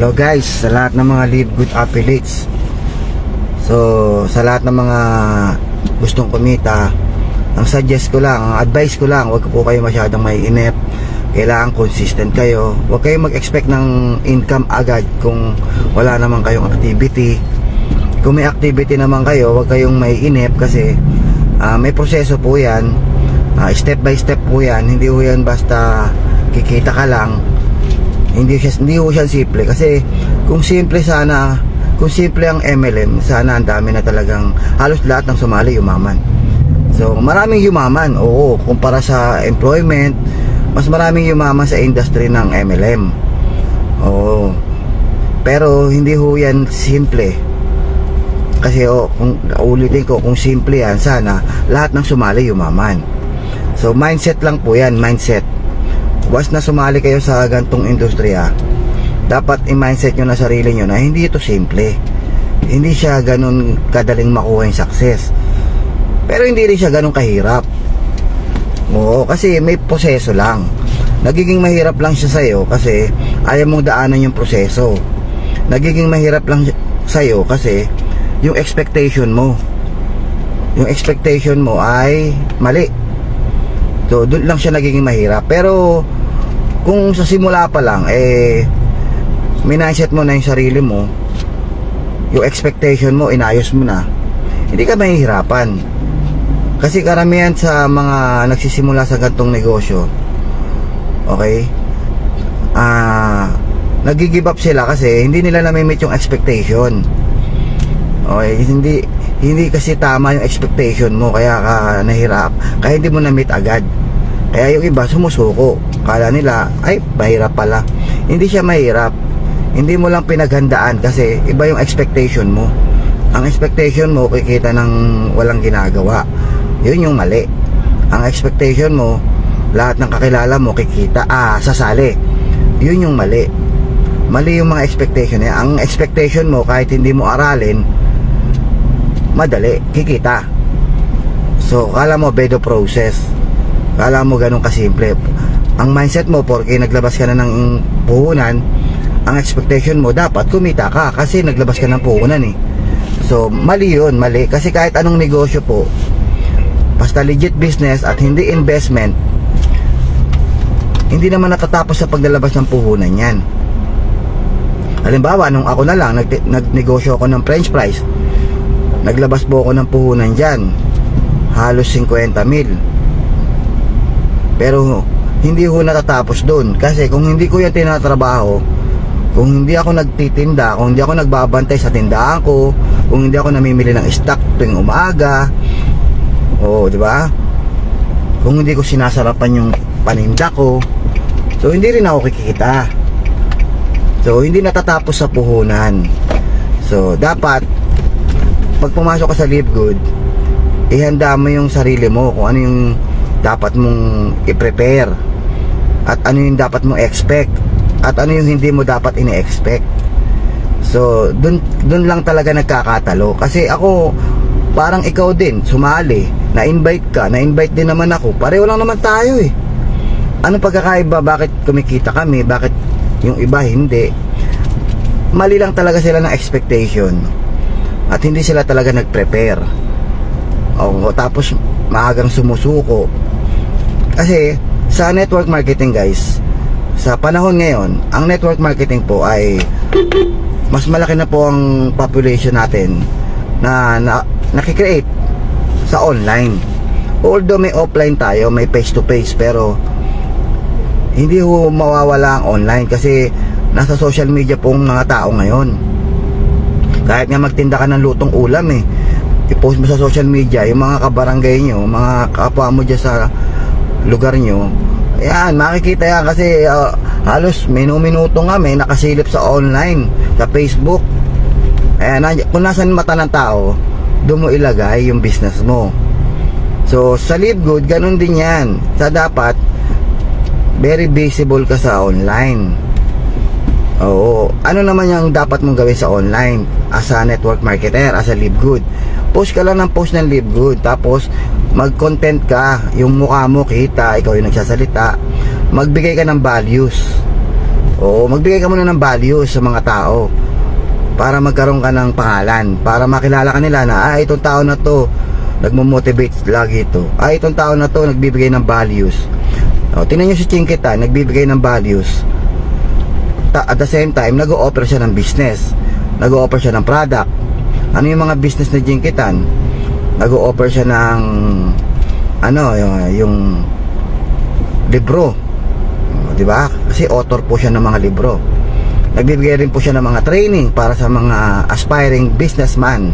Hello guys, sa lahat ng mga Live Good affiliates. So, sa lahat ng mga gustong kumita, ang suggest ko lang, ang advice ko lang, huwag po kayo masyadong maiinip. Kailangan consistent kayo. Huwag kayong mag-expect ng income agad kung wala naman kayong activity. Kung may activity naman kayo, huwag kayong maiinip kasi may proseso po yan. Step by step po yan. Hindi po yan basta kikita ka lang. Hindi ho siya simple kasi kung simple ang MLM, sana ang dami na talagang halos lahat ng sumali yumaman. So maraming yumaman, oo, kumpara sa employment, mas maraming yumaman sa industry ng MLM. Oo. Pero hindi ho yan simple. Kasi kung ulitin ko, kung simple yan, sana lahat ng sumali yumaman. So mindset lang po yan, mindset. Once na sumali kayo sa gantong industriya, dapat i-mindset nyo na sarili nyo na hindi ito simple. Hindi siya ganun kadaling makuha yung success. Pero hindi rin siya ganun kahirap. Oo, kasi may proseso lang. Nagiging mahirap lang siya sa'yo kasi ayaw mong daanan yung proseso. Nagiging mahirap lang sa'yo kasi yung expectation mo. Yung expectation mo ay mali. So, doon lang siya nagiging mahirap. Pero kung sa simula pa lang mindset mo na yung sarili mo, yung expectation mo inayos mo na, hindi ka mahihirapan. Kasi karamihan sa mga nagsisimula sa gantong negosyo, okay, nag-give up sila kasi hindi nila na-meet yung expectation. Okay, hindi kasi tama yung expectation mo, kaya ka nahirap, kaya hindi mo na-meet agad. Kaya yung iba sumusuko, kala nila ay mahirap pala. Hindi siya mahirap, hindi mo lang pinaghandaan kasi iba yung expectation mo. Ang expectation mo kikita ng walang ginagawa, yun yung mali. Ang expectation mo lahat ng kakilala mo kikita, sasali, yun yung mali. Mali yung mga expectation niya. Ang expectation mo kahit hindi mo aralin, madali, kikita. So kala mo bedo process, kala mo ganun kasimple. Ang mindset mo, porque naglabas ka na ng puhunan, ang expectation mo dapat kumita ka kasi naglabas ka ng puhunan eh. So mali yun, mali. Kasi kahit anong negosyo po, basta legit business at hindi investment, hindi naman natatapos sa paglalabas ng puhunan yan. Halimbawa, nung ako na lang nagnegosyo ako ng french fries, naglabas po ako ng puhunan dyan, halos 50 mil. Pero hindi ho natatapos dun. Kasi kung hindi ko yan tinatrabaho, kung hindi ako nagtitinda, kung hindi ako nagbabantay sa tindahan ko, kung hindi ako namimili ng stock tuwing umaga, di ba? Kung hindi ko sinasarapan yung paninda ko, so hindi rin ako kikita. So hindi natatapos sa puhunan. So dapat pag pumasok ka sa Live Good, ihanda mo yung sarili mo kung ano yung dapat mong i-prepare at ano yung dapat mong expect at ano yung hindi mo dapat ini-expect. So dun lang talaga nagkakatalo. Kasi ako, parang ikaw din sumali, na-invite ka, na-invite din naman ako, pareho lang naman tayo eh. Ano pagkakaiba? Bakit kumikita kami, bakit yung iba hindi? Mali lang talaga sila ng expectation at hindi sila talaga nag-prepare. Tapos maagang sumusuko. Kasi sa network marketing guys, sa panahon ngayon, ang network marketing po ay mas malaki na po ang population natin na nakikreate sa online. Although may offline tayo, may face to face, pero hindi ho mawawala ang online kasi nasa social media pong mga tao ngayon. Kahit nga magtinda ka ng lutong ulam i-post mo sa social media yung mga kabarangay nyo, mga kapwa mo dyan sa lugar nyo, ayan, makikita yan kasi halos minuto nga may nakasilip sa online, sa Facebook. Ayan, kung nasan mata ng tao, doon mo ilagay yung business mo. So sa Live Good, ganun din yan. Sa dapat very visible ka sa online. Ano naman yung dapat mong gawin sa online as a network marketer, as a Live Good? Post ka lang ng post ng Live Good, tapos mag-content ka, yung mukha mo kita, ikaw yung nagsasalita, magbigay ka ng values. Oo, magbigay ka muna ng values sa mga tao para magkaroon ka ng pangalan, para makilala ka nila na itong tao na to nagmo-motivate lagi ito, itong tao na to nagbibigay ng values. Tingnan nyo si Chinkitan, nagbibigay ng values, at the same time nag-o-offer siya ng business, nag-o-offer siya ng product. Ano yung mga business na Chinkitan? Nag-o-offer siya ng yung libro, di ba? Kasi author po siya ng mga libro. Nagbibigay rin po siya ng mga training para sa mga aspiring businessman.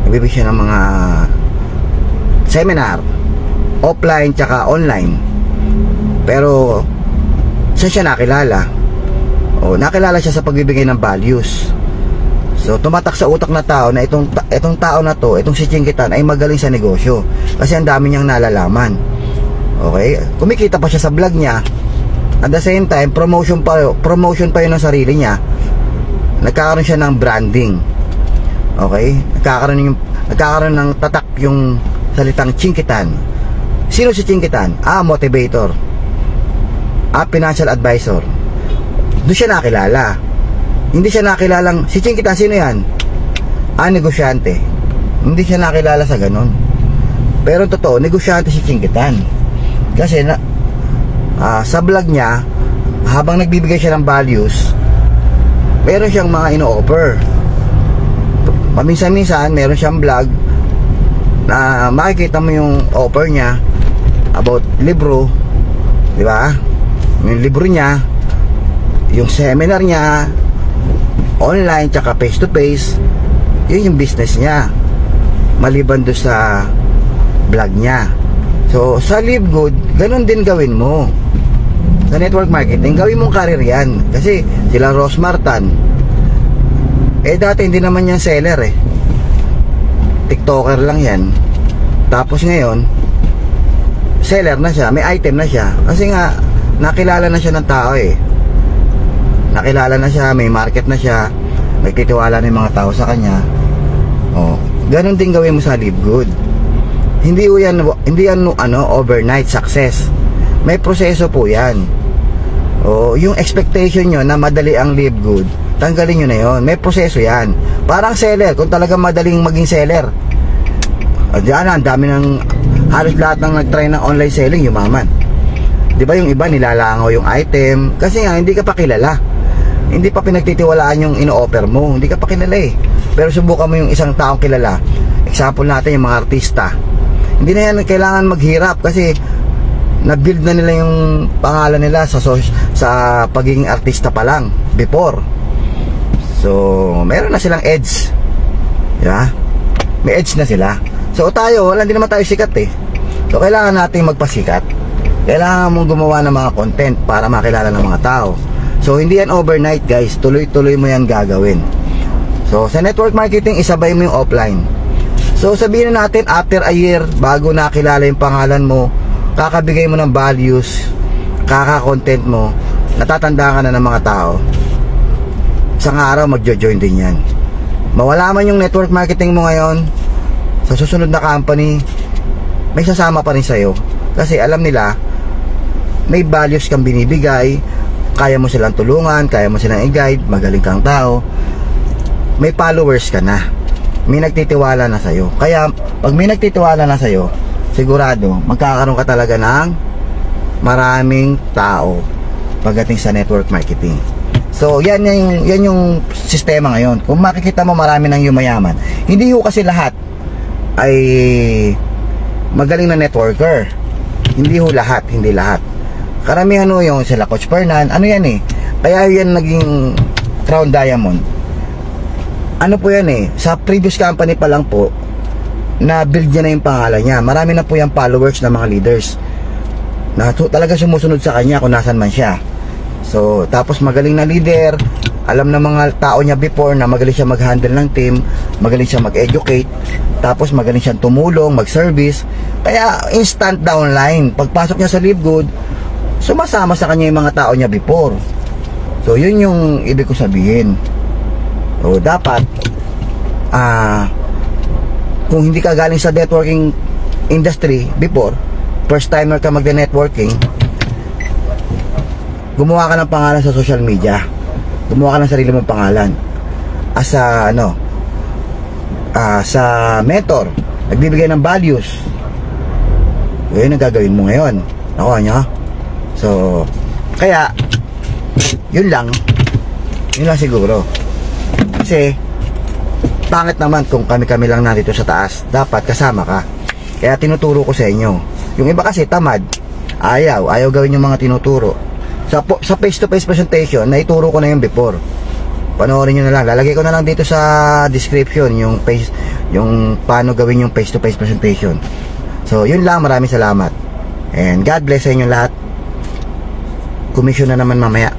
Nagbibigay siya ng mga seminar, offline tsaka online. Pero saan siya nakilala? Nakilala siya sa pagbibigay ng values. So tumatak sa utak na tao na itong tao na to, itong si Chinkitan ay magaling sa negosyo kasi ang dami niyang nalalaman. Okay? Kumikita pa siya sa vlog niya. At the same time, promotion pa yun ng sarili niya. Nagkakaroon siya ng branding. Okay? Nagkakaroon ng tatak yung salitang Chinkitan. Sino si Chinkitan? Motivator. Financial advisor. Doon siya nakilala. Hindi siya nakilalang, si Chinkitan sino yan? Negosyante. Hindi siya nakilala sa ganun. Pero totoo, negosyante si Chinkitan. Kasi sa vlog niya, habang nagbibigay siya ng values, meron siyang mga ino-offer. Paminsan-minsan meron siyang vlog na makikita mo yung offer niya about libro, di ba? Yung libro niya, yung seminar niya, online tsaka face to face, yun yung business niya, maliban doon sa vlog niya. So sa Live Good, ganun din gawin mo sa network marketing. Gawin mong career yan. Kasi sila Ross Martan, dati hindi naman yan seller TikToker lang yan. Tapos ngayon seller na siya, may item na siya. Kasi nga nakilala na siya ng tao nakilala na siya, may market na siya, nagtitiwala na yung mga tao sa kanya. Ganun din gawin mo sa Live Good. Hindi yan overnight success. May proseso po yan. Yung expectation nyo na madali ang Live Good, tanggalin nyo na yon. May proseso yan. Parang seller, kung talagang madaling maging seller, diyan ang dami ng, halos lahat ng nag-try ng online selling yumaman. Di ba yung iba nilalangaw yung item kasi nga hindi ka pa kilala, hindi pa pinagtitiwalaan yung ino-offer mo, hindi ka pa kilala Pero subukan mo yung isang taong kilala. Example natin yung mga artista. Hindi na yan kailangan maghirap kasi na-build na nila yung pangalan nila sa pagiging artista pa lang before. So meron na silang edge, yeah? May edge na sila. So tayo, wala din naman tayo sikat So kailangan natin magpasikat. Kailangan mong gumawa ng mga content para makilala ng mga tao. So hindi yan overnight guys, tuloy-tuloy mo yan gagawin. So sa network marketing, isabay mo yung offline. So sabihin na natin after a year, bago nakilala yung pangalan mo, kakabigay mo ng values, kaka-content mo, natatandaan ka na ng mga tao, isang araw magjo-join din yan. Mawala man yung network marketing mo ngayon, sa susunod na company may sasama pa rin sa'yo. Kasi alam nila may values kang binibigay, kaya mo silang tulungan, kaya mo silang i-guide, magaling kang tao, may followers ka na, may nagtitiwala na sa'yo. Kaya pag may nagtitiwala na sa'yo, sigurado magkakaroon ka talaga ng maraming tao pagdating sa network marketing. So yan yung sistema ngayon. Kung makikita mo marami ng yumayaman, hindi ho kasi lahat ay magaling na networker. Hindi ho lahat, hindi lahat. Karamihan ho yung sila Coach Fernan, ano yan kaya yan naging Crown Diamond. Ano po yan sa previous company pa lang po, na build niya na yung pangalan niya. Marami na po yung followers ng mga leaders na talaga sumusunod sa kanya kung nasan man siya. So tapos magaling na leader, alam na mga tao niya before na magaling siya mag-handle ng team, magaling siya mag-educate, tapos magaling siyang tumulong, mag-service. Kaya instant downline, pagpasok niya sa Live Good, sumasama sa kanya yung mga tao niya before. So yun yung ibig ko sabihin. So dapat kung hindi ka galing sa networking industry before, first timer ka magde-networking, gumawa ka ng pangalan sa social media. Gumawa ka ng sarili mong pangalan. As a, sa mentor, nagbibigay ng values. Yun ang gagawin mo ngayon. Nakuha nyo? So, kaya, yun lang siguro. Kasi, pangit naman kung kami-kami lang nandito sa taas. Dapat kasama ka. Kaya tinuturo ko sa inyo. Yung iba kasi tamad, ayaw gawin yung mga tinuturo. Sa face-to-face presentation, naituro ko na yung before. Panoorin nyo na lang. Lalagay ko na lang dito sa description yung paano gawin yung face-to-face presentation. So, yun lang. Maraming salamat. And God bless sa inyo lahat. Commission na naman mamaya.